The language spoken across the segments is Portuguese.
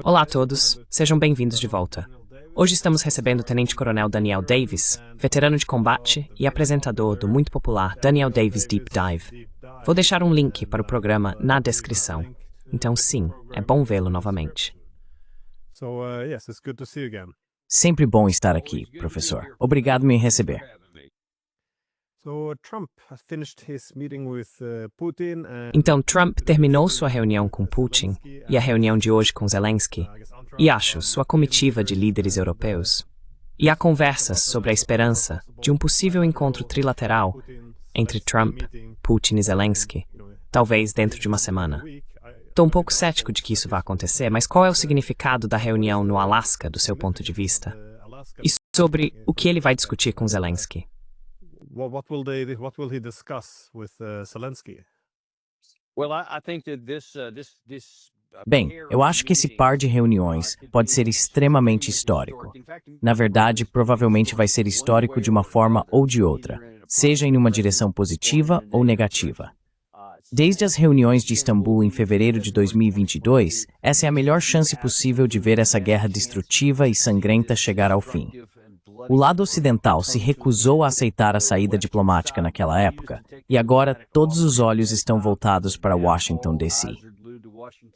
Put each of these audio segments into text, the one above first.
Olá a todos, sejam bem-vindos de volta. Hoje estamos recebendo o Tenente-Coronel Daniel Davis, veterano de combate e apresentador do muito popular Daniel Davis Deep Dive. Vou deixar um link para o programa na descrição. Então sim, é bom vê-lo novamente. Sempre bom estar aqui, professor. Obrigado por me receber. Então Trump terminou sua reunião com Putin e a reunião de hoje com Zelensky, e acho sua comitiva de líderes europeus. E há conversas sobre a esperança de um possível encontro trilateral entre Trump, Putin e Zelensky, talvez dentro de uma semana. Estou um pouco cético de que isso vá acontecer, mas qual é o significado da reunião no Alasca do seu ponto de vista? E sobre o que ele vai discutir com Zelensky? What will he discuss with Zelensky? Bem, eu acho que esse par de reuniões pode ser extremamente histórico. Na verdade, provavelmente vai ser histórico de uma forma ou de outra, seja em uma direção positiva ou negativa. Desde as reuniões de Istambul em fevereiro de 2022, essa é a melhor chance possível de ver essa guerra destrutiva e sangrenta chegar ao fim. O lado ocidental se recusou a aceitar a saída diplomática naquela época, e agora todos os olhos estão voltados para Washington, D.C.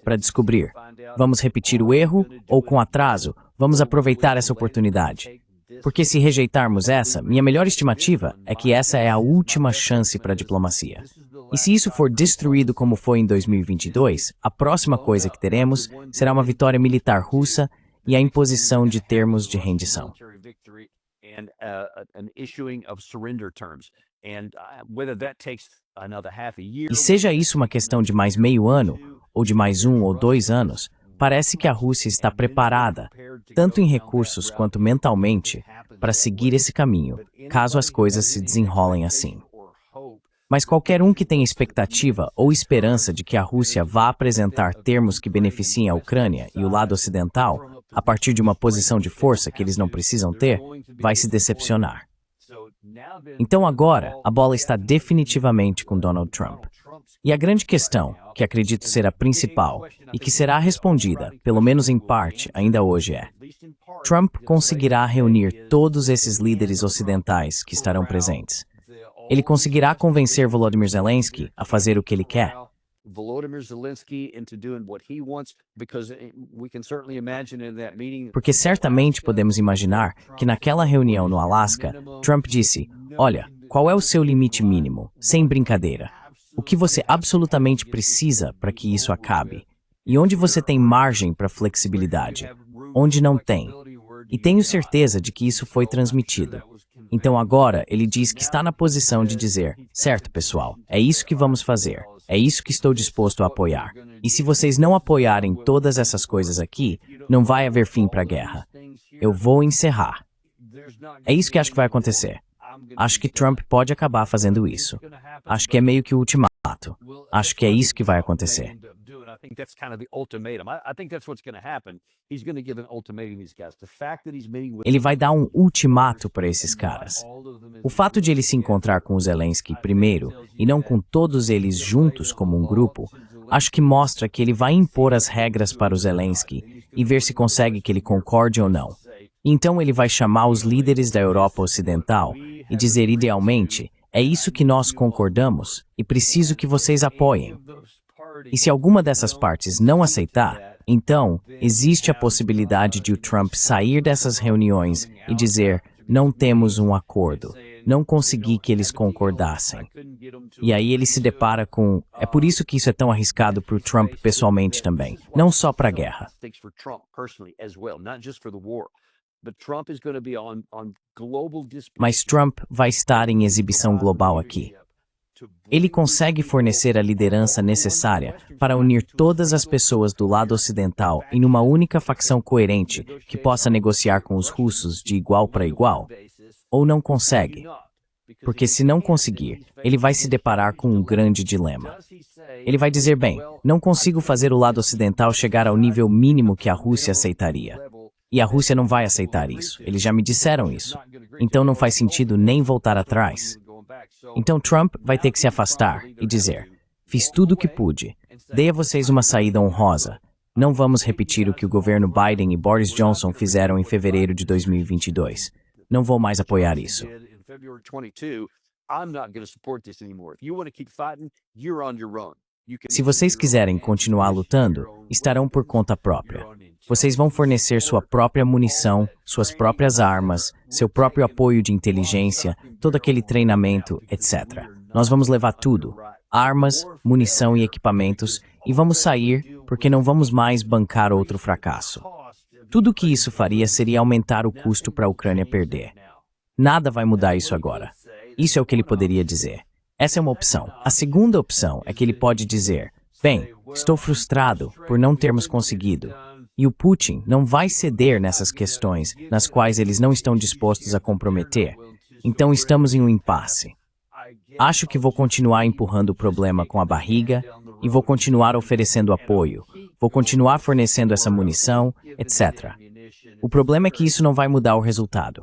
Para descobrir, vamos repetir o erro ou, com atraso, vamos aproveitar essa oportunidade? Porque se rejeitarmos essa, minha melhor estimativa é que essa é a última chance para a diplomacia. E se isso for destruído como foi em 2022, a próxima coisa que teremos será uma vitória militar russa e a imposição de termos de rendição. E seja isso uma questão de mais meio ano, ou de mais 1 ou 2 anos, parece que a Rússia está preparada, tanto em recursos quanto mentalmente, para seguir esse caminho, caso as coisas se desenrolem assim. Mas qualquer um que tenha expectativa ou esperança de que a Rússia vá apresentar termos que beneficiem a Ucrânia e o lado ocidental, a partir de uma posição de força que eles não precisam ter, vai se decepcionar. Então agora, a bola está definitivamente com Donald Trump. E a grande questão, que acredito ser a principal, e que será respondida, pelo menos em parte, ainda hoje é: Trump conseguirá reunir todos esses líderes ocidentais que estarão presentes? Ele conseguirá convencer Volodymyr Zelensky a fazer o que ele quer? Porque certamente podemos imaginar que naquela reunião no Alasca, Trump disse: olha, qual é o seu limite mínimo, sem brincadeira? O que você absolutamente precisa para que isso acabe? E onde você tem margem para flexibilidade? Onde não tem? E tenho certeza de que isso foi transmitido. Então agora ele diz que está na posição de dizer: certo, pessoal, é isso que vamos fazer. É isso que estou disposto a apoiar. E se vocês não apoiarem todas essas coisas aqui, não vai haver fim para a guerra. Eu vou encerrar. É isso que acho que vai acontecer. Acho que Trump pode acabar fazendo isso. Acho que é meio que o ultimato. Acho que é isso que vai acontecer. Ele vai dar um ultimato para esses caras. O fato de ele se encontrar com o Zelensky primeiro e não com todos eles juntos como um grupo, acho que mostra que ele vai impor as regras para o Zelensky e ver se consegue que ele concorde ou não. Então ele vai chamar os líderes da Europa Ocidental e dizer idealmente: é isso que nós concordamos e preciso que vocês apoiem. E se alguma dessas partes não aceitar, então existe a possibilidade de o Trump sair dessas reuniões e dizer: não temos um acordo, não consegui que eles concordassem. E aí ele se depara com... É por isso que isso é tão arriscado para o Trump pessoalmente também, não só para a guerra. Mas Trump vai estar em exibição global aqui. Ele consegue fornecer a liderança necessária para unir todas as pessoas do lado ocidental em uma única facção coerente que possa negociar com os russos de igual para igual? Ou não consegue? Porque se não conseguir, ele vai se deparar com um grande dilema. Ele vai dizer: bem, não consigo fazer o lado ocidental chegar ao nível mínimo que a Rússia aceitaria. E a Rússia não vai aceitar isso. Eles já me disseram isso. Então não faz sentido nem voltar atrás. Então Trump vai ter que se afastar e dizer: fiz tudo o que pude, dei a vocês uma saída honrosa, Não vamos repetir o que o governo Biden e Boris Johnson fizeram em fevereiro de 2022. Não vou mais apoiar isso. Se vocês quiserem continuar lutando, estarão por conta própria. Vocês vão fornecer sua própria munição, suas próprias armas, seu próprio apoio de inteligência, todo aquele treinamento, etc. Nós vamos levar tudo, armas, munição e equipamentos, e vamos sair porque não vamos mais bancar outro fracasso. Tudo o que isso faria seria aumentar o custo para a Ucrânia perder. Nada vai mudar isso agora. Isso é o que ele poderia dizer. Essa é uma opção. A segunda opção é que ele pode dizer, bem, estou frustrado por não termos conseguido. E o Putin não vai ceder nessas questões nas quais eles não estão dispostos a comprometer. Então estamos em um impasse. Acho que vou continuar empurrando o problema com a barriga e vou continuar oferecendo apoio. Vou continuar fornecendo essa munição, etc. O problema é que isso não vai mudar o resultado.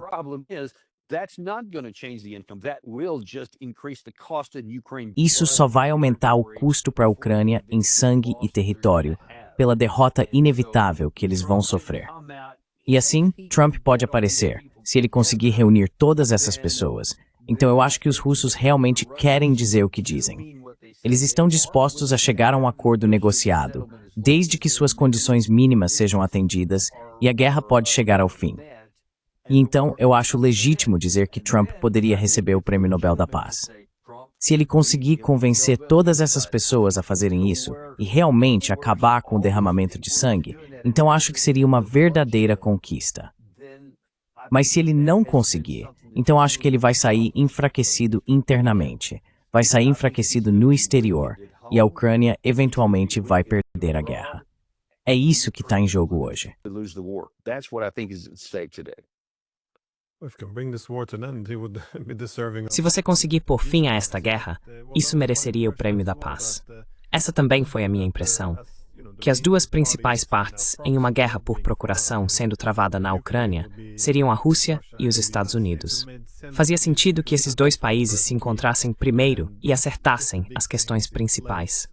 Isso só vai aumentar o custo para a Ucrânia em sangue e território, pela derrota inevitável que eles vão sofrer. E assim, Trump pode aparecer, se ele conseguir reunir todas essas pessoas. Então eu acho que os russos realmente querem dizer o que dizem. Eles estão dispostos a chegar a um acordo negociado, desde que suas condições mínimas sejam atendidas, e a guerra pode chegar ao fim. E então, eu acho legítimo dizer que Trump poderia receber o Prêmio Nobel da Paz. Se ele conseguir convencer todas essas pessoas a fazerem isso e realmente acabar com o derramamento de sangue, então acho que seria uma verdadeira conquista. Mas se ele não conseguir, então acho que ele vai sair enfraquecido internamente, vai sair enfraquecido no exterior, e a Ucrânia eventualmente vai perder a guerra. É isso que está em jogo hoje. Se você conseguir pôr fim a esta guerra, isso mereceria o Prêmio da Paz. Essa também foi a minha impressão, que as duas principais partes em uma guerra por procuração sendo travada na Ucrânia seriam a Rússia e os Estados Unidos. Fazia sentido que esses dois países se encontrassem primeiro e acertassem as questões principais.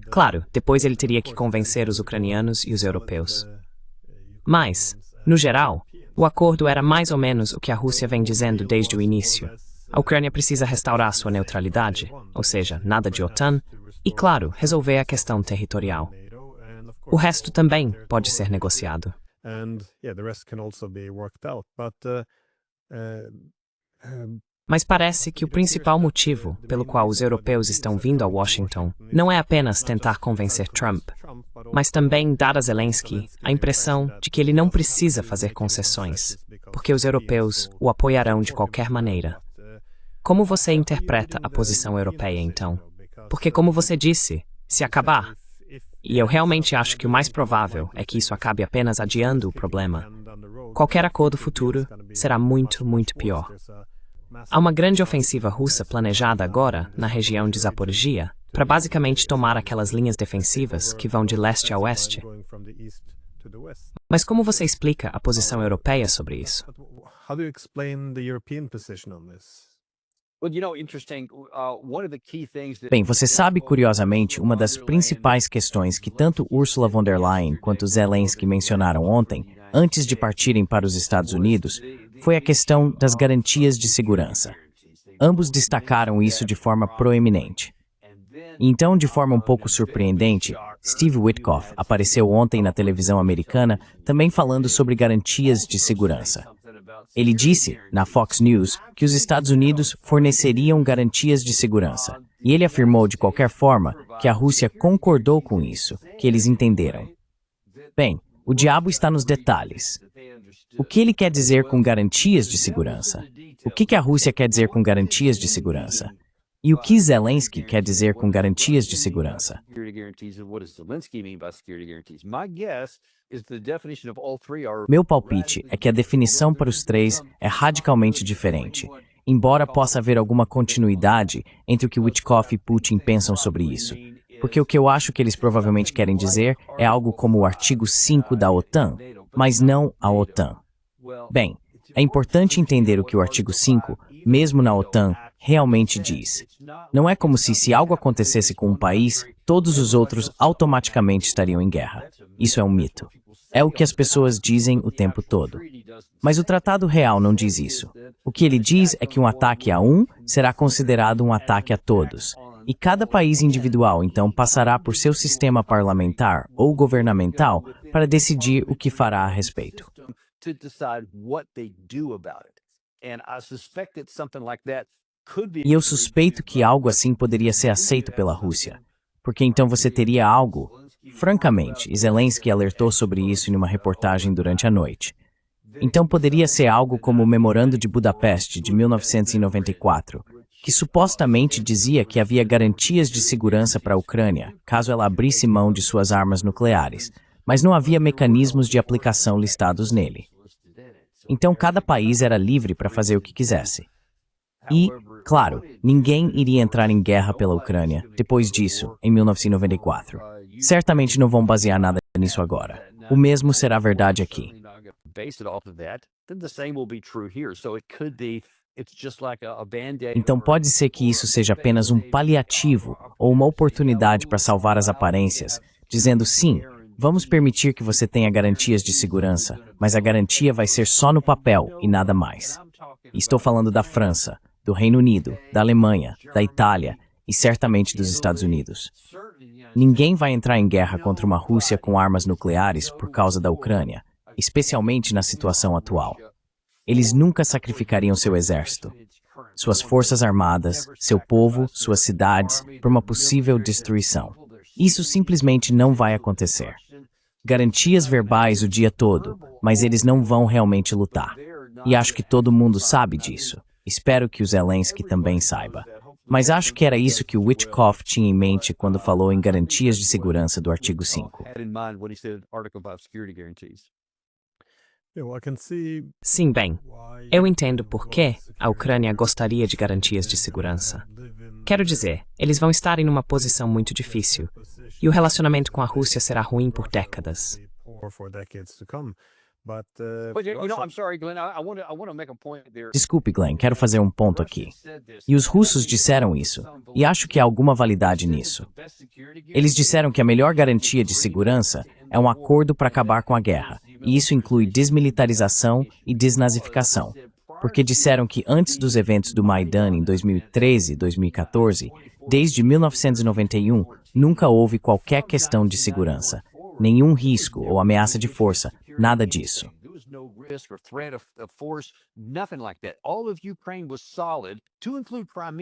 Claro, depois ele teria que convencer os ucranianos e os europeus. Mas, no geral, o acordo era mais ou menos o que a Rússia vem dizendo desde o início. A Ucrânia precisa restaurar sua neutralidade, ou seja, nada de OTAN, e, claro, resolver a questão territorial. O resto também pode ser negociado. Mas parece que o principal motivo pelo qual os europeus estão vindo a Washington não é apenas tentar convencer Trump, mas também dar a Zelensky a impressão de que ele não precisa fazer concessões, porque os europeus o apoiarão de qualquer maneira. Como você interpreta a posição europeia, então? Porque, como você disse, se acabar, e eu realmente acho que o mais provável é que isso acabe apenas adiando o problema, qualquer acordo futuro será muito, muito pior. Há uma grande ofensiva russa planejada agora na região de Zaporizhia para basicamente tomar aquelas linhas defensivas que vão de leste a oeste. Mas como você explica a posição europeia sobre isso? Bem, você sabe, curiosamente, uma das principais questões que tanto Ursula von der Leyen quanto Zelensky mencionaram ontem, antes de partirem para os Estados Unidos, foi a questão das garantias de segurança. Ambos destacaram isso de forma proeminente. Então, de forma um pouco surpreendente, Steve Witkoff apareceu ontem na televisão americana também falando sobre garantias de segurança. Ele disse, na Fox News, que os Estados Unidos forneceriam garantias de segurança. E ele afirmou, de qualquer forma, que a Rússia concordou com isso, que eles entenderam. Bem, o diabo está nos detalhes. O que ele quer dizer com garantias de segurança? O que a Rússia quer dizer com garantias de segurança? E o que Zelensky quer dizer com garantias de segurança? Meu palpite é que a definição para os três é radicalmente diferente, embora possa haver alguma continuidade entre o que Witkoff e Putin pensam sobre isso. Porque o que eu acho que eles provavelmente querem dizer é algo como o artigo 5 da OTAN, mas não a OTAN. Bem, é importante entender o que o artigo 5, mesmo na OTAN, realmente diz. Não é como se algo acontecesse com um país, todos os outros automaticamente estariam em guerra. Isso é um mito. É o que as pessoas dizem o tempo todo. Mas o tratado real não diz isso. O que ele diz é que um ataque a um será considerado um ataque a todos. E cada país individual, então, passará por seu sistema parlamentar ou governamental para decidir o que fará a respeito. E eu suspeito que algo assim poderia ser aceito pela Rússia. Porque então você teria algo... Francamente, Zelensky alertou sobre isso em uma reportagem durante a noite. Então poderia ser algo como o Memorando de Budapeste de 1994, que supostamente dizia que havia garantias de segurança para a Ucrânia, caso ela abrisse mão de suas armas nucleares, mas não havia mecanismos de aplicação listados nele. Então cada país era livre para fazer o que quisesse. E, claro, ninguém iria entrar em guerra pela Ucrânia depois disso, em 1994. Certamente não vão basear nada nisso agora. O mesmo será verdade aqui. Então pode ser que isso seja apenas um paliativo ou uma oportunidade para salvar as aparências, dizendo sim, vamos permitir que você tenha garantias de segurança, mas a garantia vai ser só no papel e nada mais. Estou falando da França, do Reino Unido, da Alemanha, da Itália e certamente dos Estados Unidos. Ninguém vai entrar em guerra contra uma Rússia com armas nucleares por causa da Ucrânia, especialmente na situação atual. Eles nunca sacrificariam seu exército, suas forças armadas, seu povo, suas cidades, por uma possível destruição. Isso simplesmente não vai acontecer. Garantias verbais o dia todo, mas eles não vão realmente lutar. E acho que todo mundo sabe disso. Espero que o Zelensky também saiba. Mas acho que era isso que o Witkoff tinha em mente quando falou em garantias de segurança do artigo 5. Sim, bem, eu entendo por que a Ucrânia gostaria de garantias de segurança. Quero dizer, eles vão estar em uma posição muito difícil, e o relacionamento com a Rússia será ruim por décadas. Desculpe, Glenn, quero fazer um ponto aqui. E os russos disseram isso, e acho que há alguma validade nisso. Eles disseram que a melhor garantia de segurança é um acordo para acabar com a guerra, e isso inclui desmilitarização e desnazificação, porque disseram que antes dos eventos do Maidan em 2013 e 2014, desde 1991, nunca houve qualquer questão de segurança, nenhum risco ou ameaça de força, nada disso.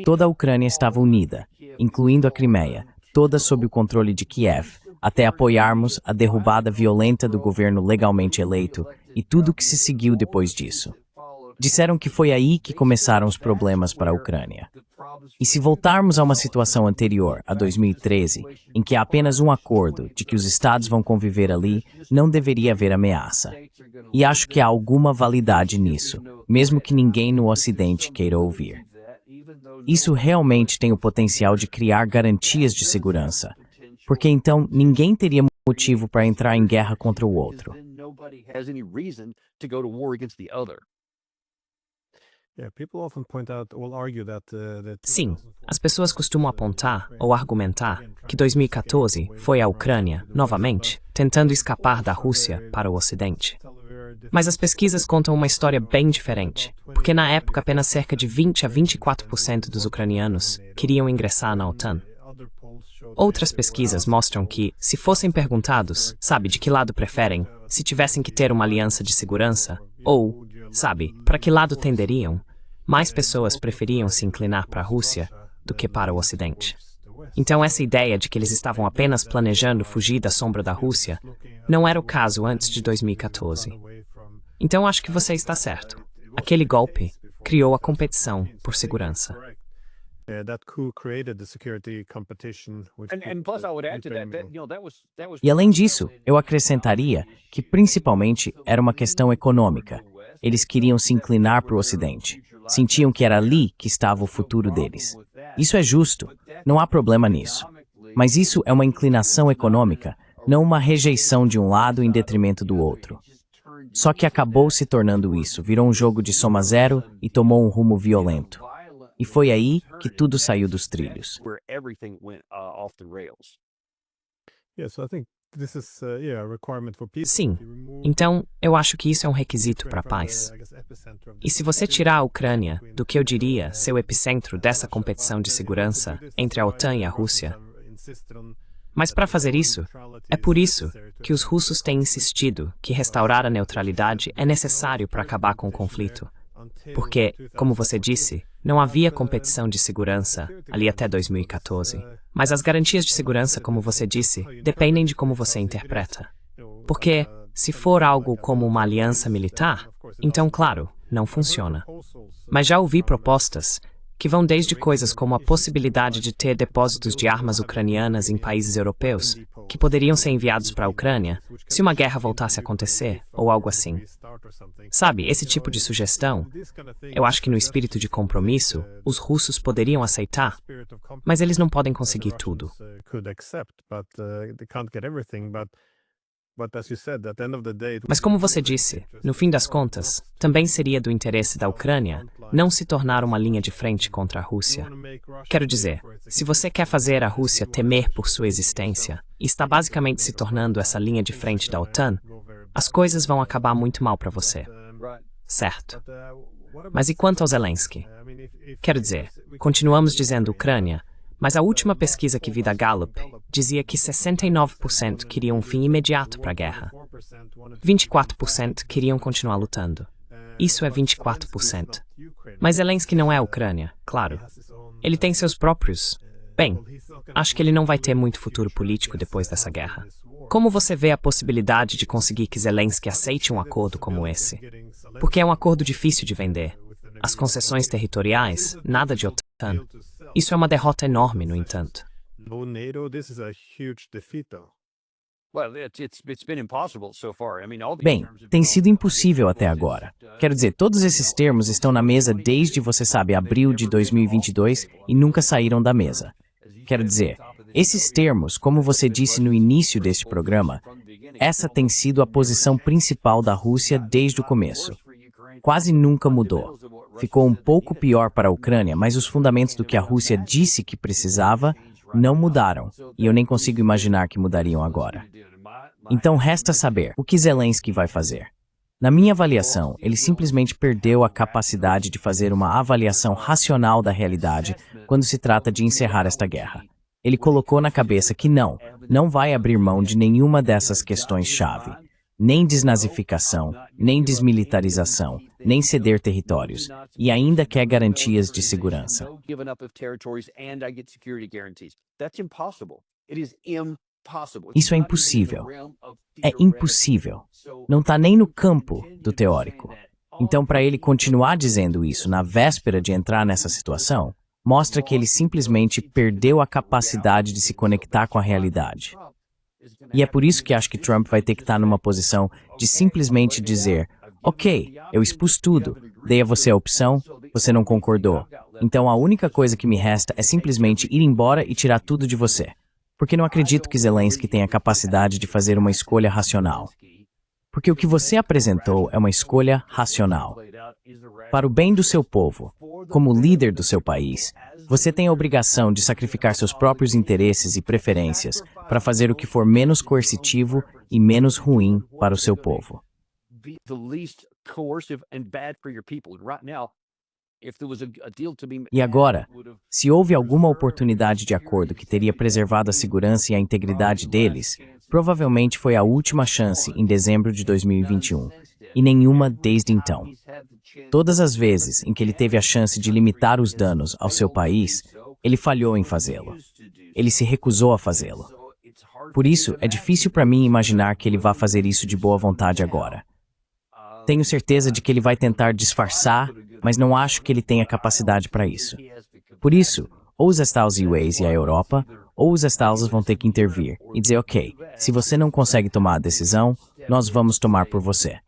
Toda a Ucrânia estava unida, incluindo a Crimeia, toda sob o controle de Kiev, até apoiarmos a derrubada violenta do governo legalmente eleito e tudo o que se seguiu depois disso. Disseram que foi aí que começaram os problemas para a Ucrânia. E se voltarmos a uma situação anterior, a 2013, em que há apenas um acordo de que os estados vão conviver ali, não deveria haver ameaça. E acho que há alguma validade nisso, mesmo que ninguém no Ocidente queira ouvir. Isso realmente tem o potencial de criar garantias de segurança, porque então ninguém teria motivo para entrar em guerra contra o outro. Sim, as pessoas costumam apontar ou argumentar que 2014 foi a Ucrânia, novamente, tentando escapar da Rússia para o Ocidente. Mas as pesquisas contam uma história bem diferente, porque na época apenas cerca de 20 a 24% dos ucranianos queriam ingressar na OTAN. Outras pesquisas mostram que, se fossem perguntados, sabe, de que lado preferem, se tivessem que ter uma aliança de segurança, ou, sabe, para que lado tenderiam, mais pessoas preferiam se inclinar para a Rússia do que para o Ocidente. Então essa ideia de que eles estavam apenas planejando fugir da sombra da Rússia não era o caso antes de 2014. Então acho que você está certo. Aquele golpe criou a competição por segurança. E além disso, eu acrescentaria que principalmente era uma questão econômica. Eles queriam se inclinar para o Ocidente. Sentiam que era ali que estava o futuro deles. Isso é justo, não há problema nisso. Mas isso é uma inclinação econômica, não uma rejeição de um lado em detrimento do outro. Só que acabou se tornando isso, virou um jogo de soma zero e tomou um rumo violento. E foi aí que tudo saiu dos trilhos. Sim, então eu acho que isso é um requisito para a paz. E se você tirar a Ucrânia do que eu diria ser o epicentro dessa competição de segurança entre a OTAN e a Rússia. Mas para fazer isso, é por isso que os russos têm insistido que restaurar a neutralidade é necessário para acabar com o conflito. Porque, como você disse, não havia competição de segurança ali até 2014. Mas as garantias de segurança, como você disse, dependem de como você interpreta. Porque, se for algo como uma aliança militar, então, claro, não funciona. Mas já ouvi propostas que vão desde coisas como a possibilidade de ter depósitos de armas ucranianas em países europeus, que poderiam ser enviados para a Ucrânia se uma guerra voltasse a acontecer, ou algo assim. Sabe, esse tipo de sugestão, eu acho que no espírito de compromisso, os russos poderiam aceitar, mas eles não podem conseguir tudo. Mas como você disse, no fim das contas, também seria do interesse da Ucrânia não se tornar uma linha de frente contra a Rússia. Quero dizer, se você quer fazer a Rússia temer por sua existência e está basicamente se tornando essa linha de frente da OTAN, as coisas vão acabar muito mal para você. Certo. Mas e quanto ao Zelensky? Quero dizer, continuamos dizendo Ucrânia, mas a última pesquisa que vi da Gallup dizia que 69% queriam um fim imediato para a guerra. 24% queriam continuar lutando. Isso é 24%. Mas Zelensky não é a Ucrânia, claro. Ele tem seus próprios... Bem, acho que ele não vai ter muito futuro político depois dessa guerra. Como você vê a possibilidade de conseguir que Zelensky aceite um acordo como esse? Porque é um acordo difícil de vender. As concessões territoriais, nada de OTAN. Isso é uma derrota enorme, no entanto. Bem, tem sido impossível até agora. Quero dizer, todos esses termos estão na mesa desde, você sabe, abril de 2022 e nunca saíram da mesa. Quero dizer, esses termos, como você disse no início deste programa, essa tem sido a posição principal da Rússia desde o começo. Quase nunca mudou. Ficou um pouco pior para a Ucrânia, mas os fundamentos do que a Rússia disse que precisava não mudaram, e eu nem consigo imaginar que mudariam agora. Então resta saber o que Zelensky vai fazer. Na minha avaliação, ele simplesmente perdeu a capacidade de fazer uma avaliação racional da realidade quando se trata de encerrar esta guerra. Ele colocou na cabeça que não vai abrir mão de nenhuma dessas questões-chave. Nem desnazificação, nem desmilitarização, nem ceder territórios, e ainda quer garantias de segurança. Isso é impossível. É impossível. Não está nem no campo do teórico. Então, para ele continuar dizendo isso na véspera de entrar nessa situação, mostra que ele simplesmente perdeu a capacidade de se conectar com a realidade. E é por isso que acho que Trump vai ter que estar numa posição de simplesmente dizer: ok, eu expus tudo, dei a você a opção, você não concordou. Então a única coisa que me resta é simplesmente ir embora e tirar tudo de você. Porque não acredito que Zelensky tenha a capacidade de fazer uma escolha racional. Porque o que você apresentou é uma escolha racional. Para o bem do seu povo, como líder do seu país, você tem a obrigação de sacrificar seus próprios interesses e preferências para fazer o que for menos coercitivo e menos ruim para o seu povo. E agora, se houve alguma oportunidade de acordo que teria preservado a segurança e a integridade deles, provavelmente foi a última chance em dezembro de 2021, e nenhuma desde então. Todas as vezes em que ele teve a chance de limitar os danos ao seu país, ele falhou em fazê-lo. Ele se recusou a fazê-lo. Por isso, é difícil para mim imaginar que ele vá fazer isso de boa vontade agora. Tenho certeza de que ele vai tentar disfarçar, mas não acho que ele tenha capacidade para isso. Por isso, ou os Estados Unidos e a Europa, ou os Estados vão ter que intervir e dizer: ok, se você não consegue tomar a decisão, nós vamos tomar por você.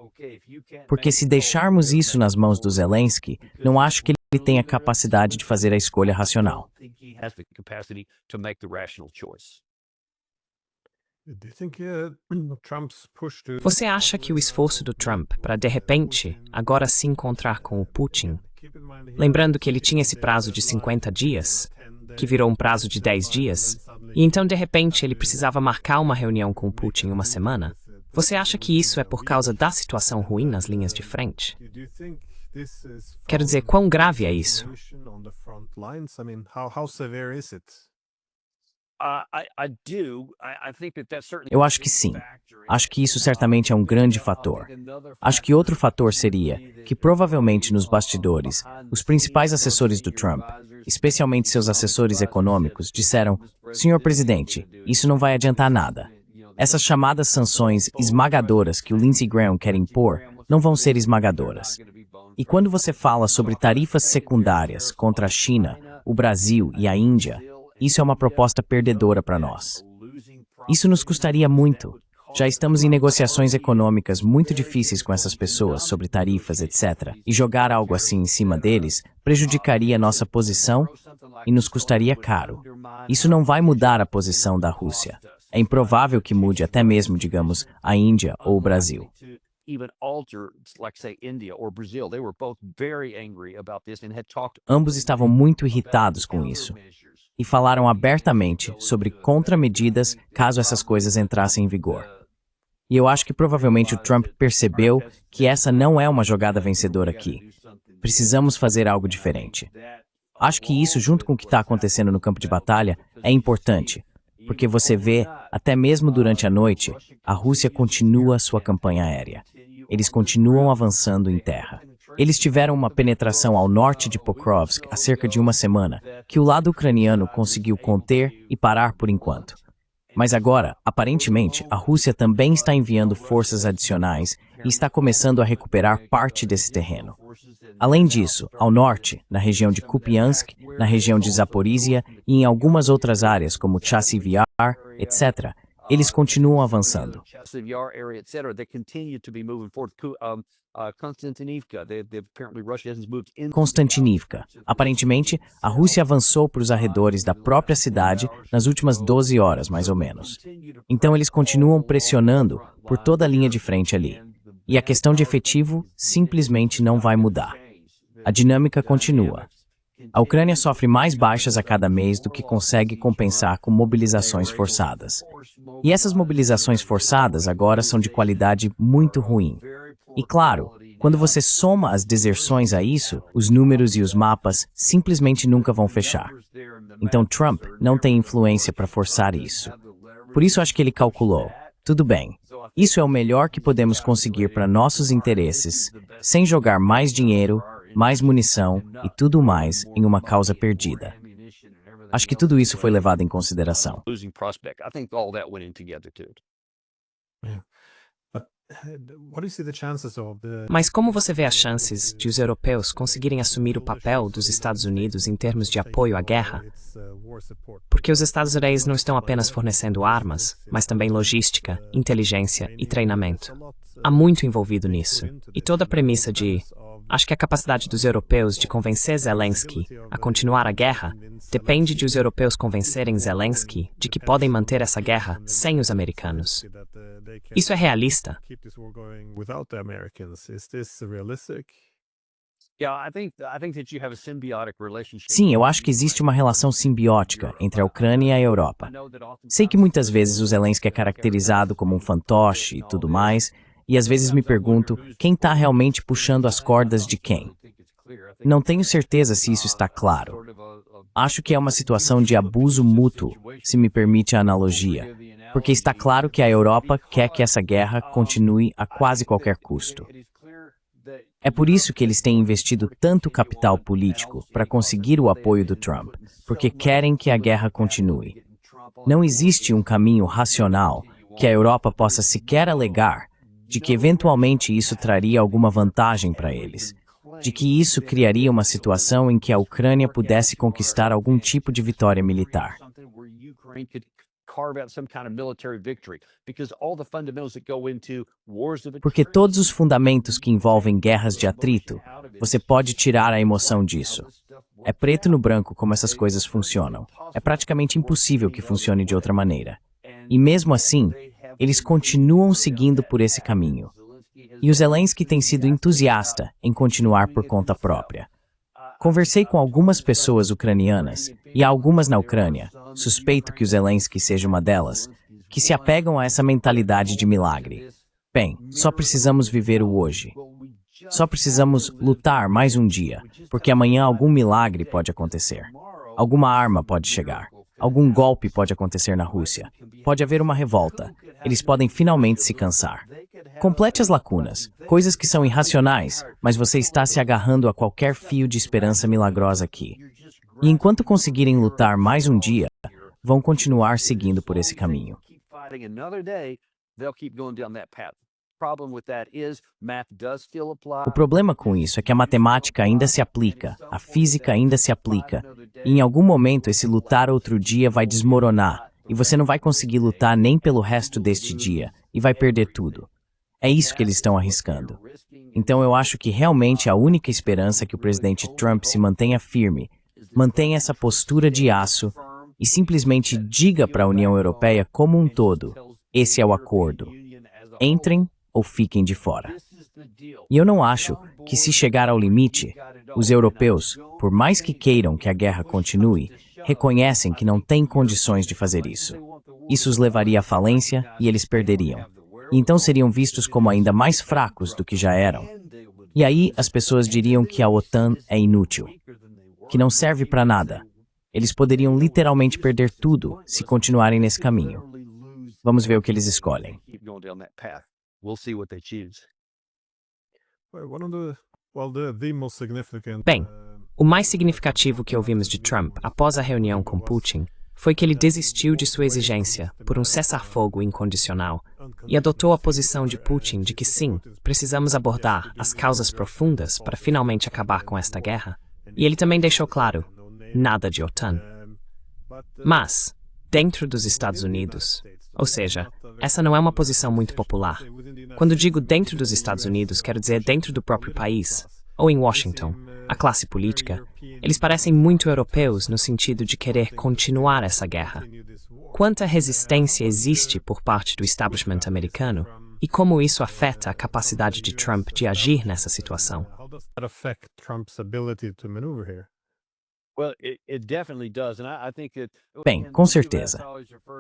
Porque se deixarmos isso nas mãos do Zelensky, não acho que ele tenha capacidade de fazer a escolha racional. Você acha que o esforço do Trump para, de repente, agora se encontrar com o Putin Lembrando que ele tinha esse prazo de 50 dias, que virou um prazo de 10 dias, e então de repente ele precisava marcar uma reunião com Putin em uma semana. Você acha que isso é por causa da situação ruim nas linhas de frente? Quero dizer, quão grave é isso? Eu acho que sim. Acho que isso certamente é um grande fator. Acho que outro fator seria que provavelmente nos bastidores, os principais assessores do Trump, especialmente seus assessores econômicos, disseram: "Senhor presidente, isso não vai adiantar nada. Essas chamadas sanções esmagadoras que o Lindsey Graham quer impor não vão ser esmagadoras." E quando você fala sobre tarifas secundárias contra a China, o Brasil e a Índia, isso é uma proposta perdedora para nós. Isso nos custaria muito. Já estamos em negociações econômicas muito difíceis com essas pessoas sobre tarifas, etc. E jogar algo assim em cima deles prejudicaria nossa posição e nos custaria caro. Isso não vai mudar a posição da Rússia. É improvável que mude até mesmo, digamos, a Índia ou o Brasil. Ambos estavam muito irritados com isso e falaram abertamente sobre contramedidas caso essas coisas entrassem em vigor. E eu acho que provavelmente o Trump percebeu que essa não é uma jogada vencedora aqui. Precisamos fazer algo diferente. Acho que isso, junto com o que está acontecendo no campo de batalha, é importante, porque você vê, até mesmo durante a noite, a Rússia continua sua campanha aérea. Eles continuam avançando em terra. Eles tiveram uma penetração ao norte de Pokrovsk há cerca de uma semana, que o lado ucraniano conseguiu conter e parar por enquanto. Mas agora, aparentemente, a Rússia também está enviando forças adicionais e está começando a recuperar parte desse terreno. Além disso, ao norte, na região de Kupiansk, na região de Zaporizhia e em algumas outras áreas como Chasiv Yar, etc., eles continuam avançando. Konstantinivka. Aparentemente, a Rússia avançou para os arredores da própria cidade nas últimas 12 horas, mais ou menos. Então eles continuam pressionando por toda a linha de frente ali. E a questão de efetivo simplesmente não vai mudar. A dinâmica continua. A Ucrânia sofre mais baixas a cada mês do que consegue compensar com mobilizações forçadas. E essas mobilizações forçadas agora são de qualidade muito ruim. E claro, quando você soma as deserções a isso, os números e os mapas simplesmente nunca vão fechar. Então Trump não tem influência para forçar isso. Por isso acho que ele calculou: tudo bem, isso é o melhor que podemos conseguir para nossos interesses, sem jogar mais dinheiro, mais munição e tudo mais em uma causa perdida. Acho que tudo isso foi levado em consideração. Mas como você vê as chances de os europeus conseguirem assumir o papel dos Estados Unidos em termos de apoio à guerra? Porque os Estados Unidos não estão apenas fornecendo armas, mas também logística, inteligência e treinamento. Há muito envolvido nisso. E toda a premissa de: acho que a capacidade dos europeus de convencer Zelensky a continuar a guerra depende de os europeus convencerem Zelensky de que podem manter essa guerra sem os americanos. Isso é realista? Sim, eu acho que existe uma relação simbiótica entre a Ucrânia e a Europa. Sei que muitas vezes o Zelensky é caracterizado como um fantoche e tudo mais, e às vezes me pergunto quem está realmente puxando as cordas de quem. Não tenho certeza se isso está claro. Acho que é uma situação de abuso mútuo, se me permite a analogia, porque está claro que a Europa quer que essa guerra continue a quase qualquer custo. É por isso que eles têm investido tanto capital político para conseguir o apoio do Trump, porque querem que a guerra continue. Não existe um caminho racional que a Europa possa sequer alegar de que eventualmente isso traria alguma vantagem para eles, de que isso criaria uma situação em que a Ucrânia pudesse conquistar algum tipo de vitória militar. Porque todos os fundamentos que envolvem guerras de atrito, você pode tirar a emoção disso. É preto no branco como essas coisas funcionam. É praticamente impossível que funcione de outra maneira. E mesmo assim, eles continuam seguindo por esse caminho. E o Zelensky tem sido entusiasta em continuar por conta própria. Conversei com algumas pessoas ucranianas, e há algumas na Ucrânia, suspeito que o Zelensky seja uma delas, que se apegam a essa mentalidade de milagre. Bem, só precisamos viver o hoje. Só precisamos lutar mais um dia, porque amanhã algum milagre pode acontecer. Alguma arma pode chegar. Algum golpe pode acontecer na Rússia. Pode haver uma revolta. Eles podem finalmente se cansar. Complete as lacunas, coisas que são irracionais, mas você está se agarrando a qualquer fio de esperança milagrosa aqui. E enquanto conseguirem lutar mais um dia, vão continuar seguindo por esse caminho. O problema com isso é que a matemática ainda se aplica, a física ainda se aplica, e em algum momento esse lutar outro dia vai desmoronar, e você não vai conseguir lutar nem pelo resto deste dia, e vai perder tudo. É isso que eles estão arriscando. Então eu acho que realmente a única esperança é que o presidente Trump se mantenha firme, mantenha essa postura de aço e simplesmente diga para a União Europeia como um todo, esse é o acordo. Entrem ou fiquem de fora. E eu não acho que se chegar ao limite, os europeus, por mais que queiram que a guerra continue, reconhecem que não têm condições de fazer isso. Isso os levaria à falência e eles perderiam. E então seriam vistos como ainda mais fracos do que já eram. E aí as pessoas diriam que a OTAN é inútil, que não serve para nada. Eles poderiam literalmente perder tudo se continuarem nesse caminho. Vamos ver o que eles escolhem. Bem, o mais significativo que ouvimos de Trump após a reunião com Putin foi que ele desistiu de sua exigência por um cessar-fogo incondicional e adotou a posição de Putin de que sim, precisamos abordar as causas profundas para finalmente acabar com esta guerra. E ele também deixou claro, nada de OTAN. Mas, dentro dos Estados Unidos, ou seja, essa não é uma posição muito popular. Quando digo dentro dos Estados Unidos, quero dizer dentro do próprio país, ou em Washington, a classe política, eles parecem muito europeus no sentido de querer continuar essa guerra. Quanta resistência existe por parte do establishment americano e como isso afeta a capacidade de Trump de agir nessa situação? Bem, com certeza.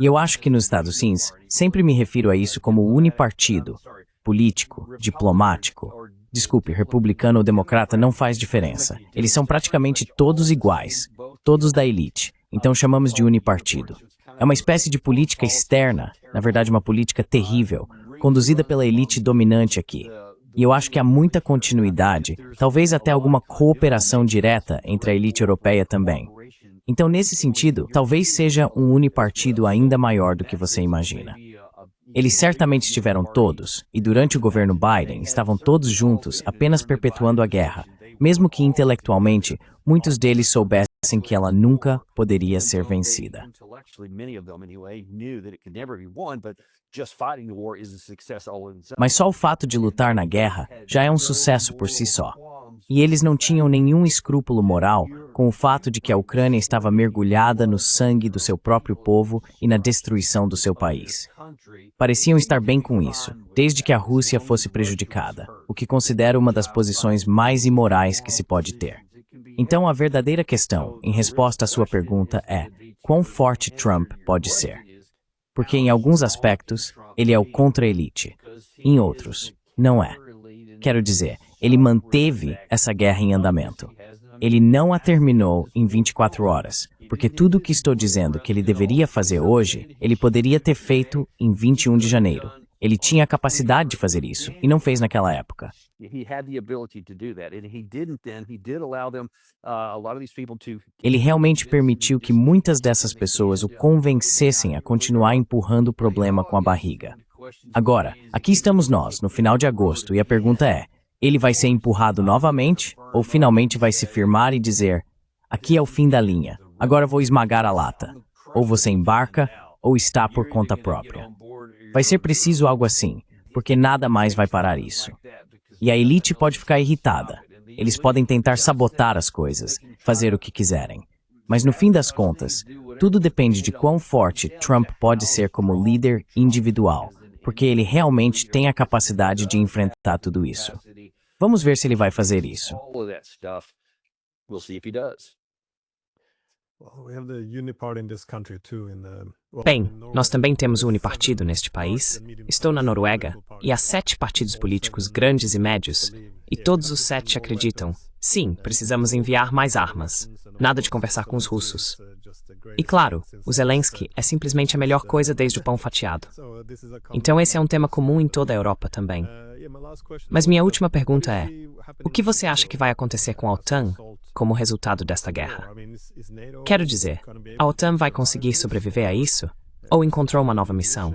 E eu acho que nos Estados Unidos, sempre me refiro a isso como unipartido, político, diplomático. Desculpe, republicano ou democrata não faz diferença. Eles são praticamente todos iguais, todos da elite. Então chamamos de unipartido. É uma espécie de política externa, na verdade uma política terrível, conduzida pela elite dominante aqui. E eu acho que há muita continuidade, talvez até alguma cooperação direta entre a elite europeia também. Então, nesse sentido, talvez seja um unipartido ainda maior do que você imagina. Eles certamente estiveram todos, e durante o governo Biden, estavam todos juntos, apenas perpetuando a guerra, mesmo que intelectualmente, muitos deles soubessem que ela nunca poderia ser vencida. Mas só o fato de lutar na guerra já é um sucesso por si só. E eles não tinham nenhum escrúpulo moral com o fato de que a Ucrânia estava mergulhada no sangue do seu próprio povo e na destruição do seu país. Pareciam estar bem com isso, desde que a Rússia fosse prejudicada, o que considero uma das posições mais imorais que se pode ter. Então, a verdadeira questão, em resposta à sua pergunta, é: quão forte Trump pode ser? Porque, em alguns aspectos, ele é o contra-elite. Em outros, não é. Quero dizer, ele manteve essa guerra em andamento. Ele não a terminou em 24 horas, porque tudo o que estou dizendo que ele deveria fazer hoje, ele poderia ter feito em 21 de janeiro. Ele tinha a capacidade de fazer isso, e não fez naquela época. Ele realmente permitiu que muitas dessas pessoas o convencessem a continuar empurrando o problema com a barriga. Agora, aqui estamos nós, no final de agosto, e a pergunta é: ele vai ser empurrado novamente, ou finalmente vai se firmar e dizer: aqui é o fim da linha, agora vou esmagar a lata. Ou você embarca, ou está por conta própria. Vai ser preciso algo assim, porque nada mais vai parar isso. E a elite pode ficar irritada. Eles podem tentar sabotar as coisas, fazer o que quiserem. Mas no fim das contas, tudo depende de quão forte Trump pode ser como líder individual, porque ele realmente tem a capacidade de enfrentar tudo isso. Vamos ver se ele vai fazer isso. We'll see if he does. Well, we have the uniparty in this country too. Bem, nós também temos o unipartido neste país. Estou na Noruega e há 7 partidos políticos grandes e médios, e todos os 7 acreditam: sim, precisamos enviar mais armas. Nada de conversar com os russos. E claro, o Zelensky é simplesmente a melhor coisa desde o pão fatiado. Então esse é um tema comum em toda a Europa também. Mas minha última pergunta é: o que você acha que vai acontecer com a OTAN como resultado desta guerra? Quero dizer, a OTAN vai conseguir sobreviver a isso? Ou encontrou uma nova missão?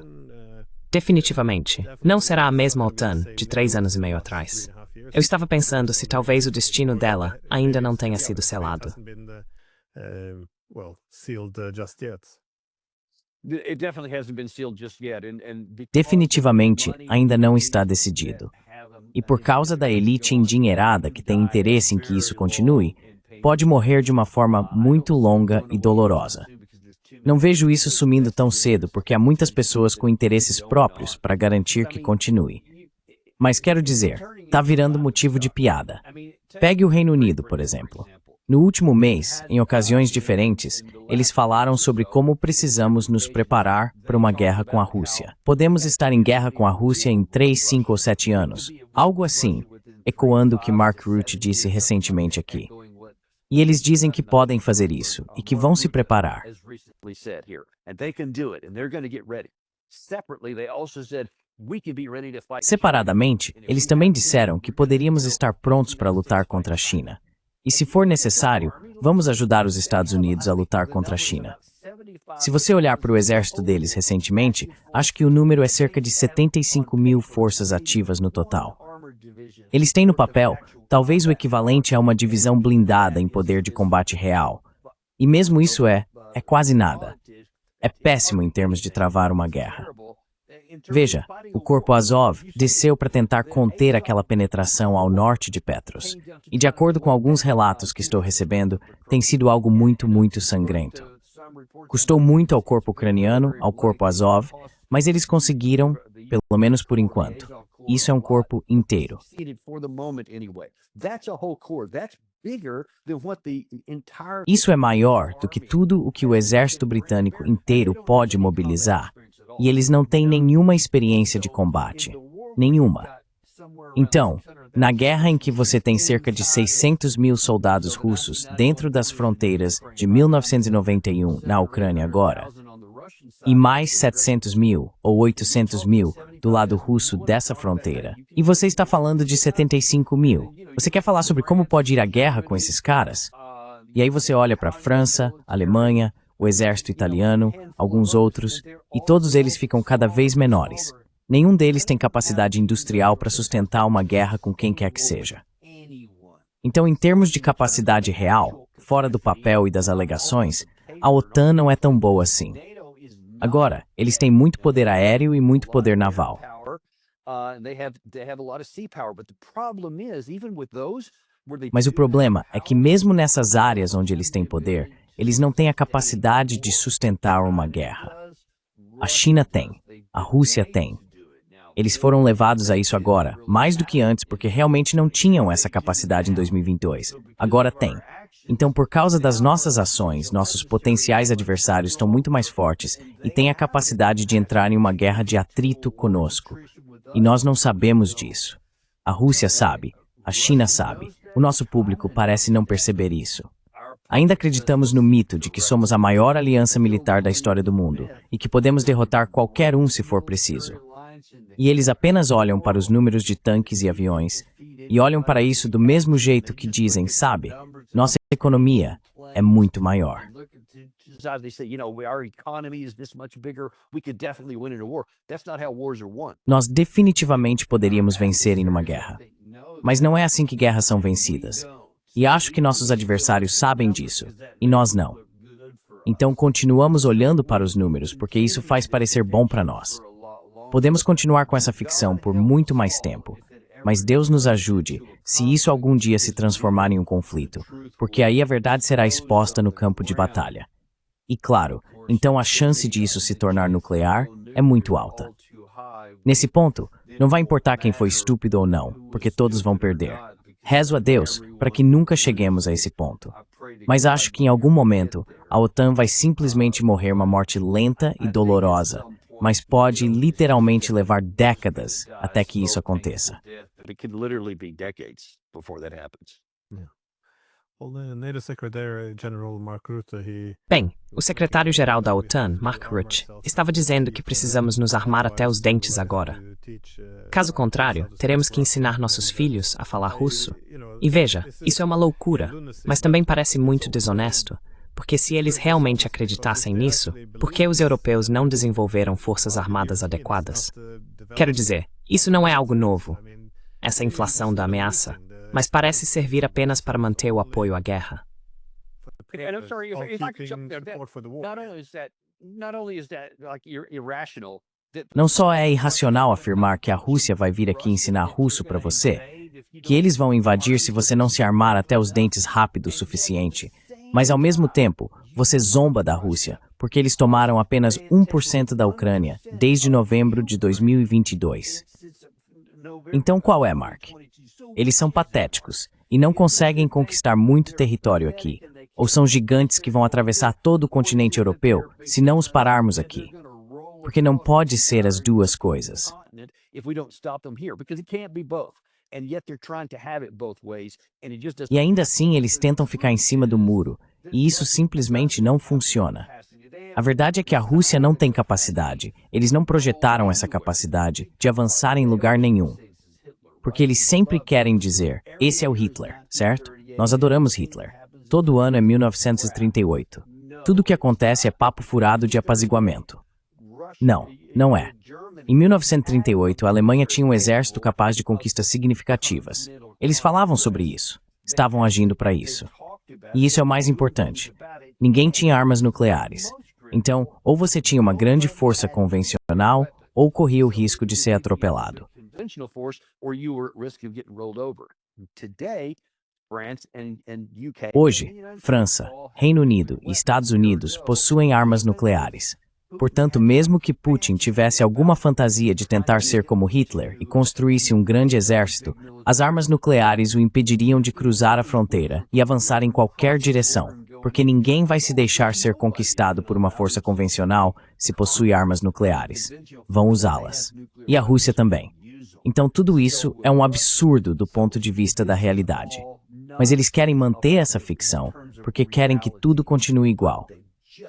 Definitivamente, não será a mesma OTAN de 3 anos e meio atrás. Eu estava pensando se talvez o destino dela ainda não tenha sido selado. Definitivamente ainda não está decidido. E por causa da elite endinheirada que tem interesse em que isso continue, pode morrer de uma forma muito longa e dolorosa. Não vejo isso sumindo tão cedo porque há muitas pessoas com interesses próprios para garantir que continue. Mas quero dizer, está virando motivo de piada. Pegue o Reino Unido, por exemplo. No último mês, em ocasiões diferentes, eles falaram sobre como precisamos nos preparar para uma guerra com a Rússia. Podemos estar em guerra com a Rússia em 3, 5 ou 7 anos. Algo assim, ecoando o que Mark Rutte disse recentemente aqui. E eles dizem que podem fazer isso e que vão se preparar. Separadamente, eles também disseram que poderíamos estar prontos para lutar contra a China. E se for necessário, vamos ajudar os Estados Unidos a lutar contra a China. Se você olhar para o exército deles recentemente, acho que o número é cerca de 75 mil forças ativas no total. Eles têm no papel, talvez o equivalente a uma divisão blindada em poder de combate real. E mesmo isso é quase nada. É péssimo em termos de travar uma guerra. Veja, o Corpo Azov desceu para tentar conter aquela penetração ao norte de Petros. E de acordo com alguns relatos que estou recebendo, tem sido algo muito, muito sangrento. Custou muito ao corpo ucraniano, ao Corpo Azov, mas eles conseguiram, pelo menos por enquanto. Isso é um corpo inteiro. Isso é maior do que tudo o que o exército britânico inteiro pode mobilizar. E eles não têm nenhuma experiência de combate. Nenhuma. Então, na guerra em que você tem cerca de 600 mil soldados russos dentro das fronteiras de 1991 na Ucrânia agora, e mais 700 mil ou 800 mil do lado russo dessa fronteira, e você está falando de 75 mil. Você quer falar sobre como pode ir à guerra com esses caras? E aí você olha para a França, Alemanha, o exército italiano, alguns outros, e todos eles ficam cada vez menores. Nenhum deles tem capacidade industrial para sustentar uma guerra com quem quer que seja. Então, em termos de capacidade real, fora do papel e das alegações, a OTAN não é tão boa assim. Agora, eles têm muito poder aéreo e muito poder naval. Mas o problema é que mesmo nessas áreas onde eles têm poder, eles não têm a capacidade de sustentar uma guerra. A China tem, a Rússia tem. Eles foram levados a isso agora, mais do que antes, porque realmente não tinham essa capacidade em 2022. Agora tem. Então, por causa das nossas ações, nossos potenciais adversários estão muito mais fortes e têm a capacidade de entrar em uma guerra de atrito conosco. E nós não sabemos disso. A Rússia sabe, a China sabe. O nosso público parece não perceber isso. Ainda acreditamos no mito de que somos a maior aliança militar da história do mundo e que podemos derrotar qualquer um se for preciso. E eles apenas olham para os números de tanques e aviões e olham para isso do mesmo jeito que dizem, sabe, nossa economia é muito maior. Nós definitivamente poderíamos vencer em uma guerra. Mas não é assim que guerras são vencidas. E acho que nossos adversários sabem disso, e nós não. Então continuamos olhando para os números, porque isso faz parecer bom para nós. Podemos continuar com essa ficção por muito mais tempo, mas Deus nos ajude se isso algum dia se transformar em um conflito, porque aí a verdade será exposta no campo de batalha. E claro, então a chance de isso se tornar nuclear é muito alta. Nesse ponto, não vai importar quem foi estúpido ou não, porque todos vão perder. Rezo a Deus para que nunca cheguemos a esse ponto. Mas acho que em algum momento a OTAN vai simplesmente morrer uma morte lenta e dolorosa, mas pode literalmente levar décadas até que isso aconteça. Well, the NATO Secretary General Mark Rutte, Bem, o secretário-geral da OTAN, Mark Rutte, estava dizendo que precisamos nos armar até os dentes agora. Caso contrário, teremos que ensinar nossos filhos a falar russo. E veja, isso é uma loucura, mas também parece muito desonesto, porque se eles realmente acreditassem nisso, por que os europeus não desenvolveram forças armadas adequadas? Quero dizer, isso não é algo novo, essa inflação da ameaça, mas parece servir apenas para manter o apoio à guerra. And I'm sorry, if I could jump there, not only is that like irrational. Não só é irracional afirmar que a Rússia vai vir aqui ensinar russo para você, que eles vão invadir se você não se armar até os dentes rápido o suficiente, mas ao mesmo tempo, você zomba da Rússia, porque eles tomaram apenas 1% da Ucrânia desde novembro de 2022. Então qual é, Mark? Eles são patéticos e não conseguem conquistar muito território aqui, ou são gigantes que vão atravessar todo o continente europeu se não os pararmos aqui. Porque não pode ser as duas coisas. E ainda assim eles tentam ficar em cima do muro, e isso simplesmente não funciona. A verdade é que a Rússia não tem capacidade, eles não projetaram essa capacidade de avançar em lugar nenhum. Porque eles sempre querem dizer, esse é o Hitler, certo? Nós adoramos Hitler. Todo ano é 1938. Tudo o que acontece é papo furado de apaziguamento. Não, não é. Em 1938, a Alemanha tinha um exército capaz de conquistas significativas. Eles falavam sobre isso. Estavam agindo para isso. E isso é o mais importante. Ninguém tinha armas nucleares. Então, ou você tinha uma grande força convencional, ou corria o risco de ser atropelado. Hoje, França, Reino Unido e Estados Unidos possuem armas nucleares. Portanto, mesmo que Putin tivesse alguma fantasia de tentar ser como Hitler e construísse um grande exército, as armas nucleares o impediriam de cruzar a fronteira e avançar em qualquer direção, porque ninguém vai se deixar ser conquistado por uma força convencional se possui armas nucleares. Vão usá-las. E a Rússia também. Então tudo isso é um absurdo do ponto de vista da realidade. Mas eles querem manter essa ficção porque querem que tudo continue igual.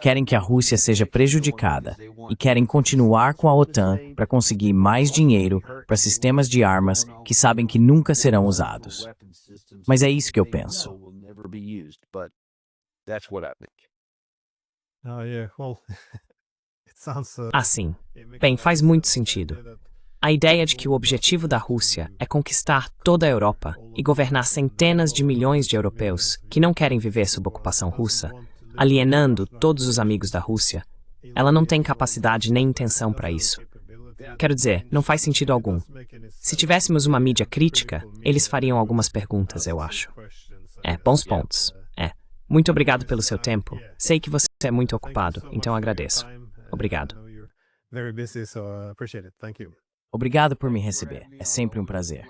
Querem que a Rússia seja prejudicada e querem continuar com a OTAN para conseguir mais dinheiro para sistemas de armas que sabem que nunca serão usados. Mas é isso que eu penso. Assim, bem, faz muito sentido. A ideia de que o objetivo da Rússia é conquistar toda a Europa e governar centenas de milhões de europeus que não querem viver sob ocupação russa, alienando todos os amigos da Rússia, ela não tem capacidade nem intenção para isso. Quero dizer, não faz sentido algum. Se tivéssemos uma mídia crítica, eles fariam algumas perguntas, eu acho. Bons pontos. Muito obrigado pelo seu tempo. Sei que você é muito ocupado, então agradeço. Obrigado. Obrigado por me receber. É sempre um prazer.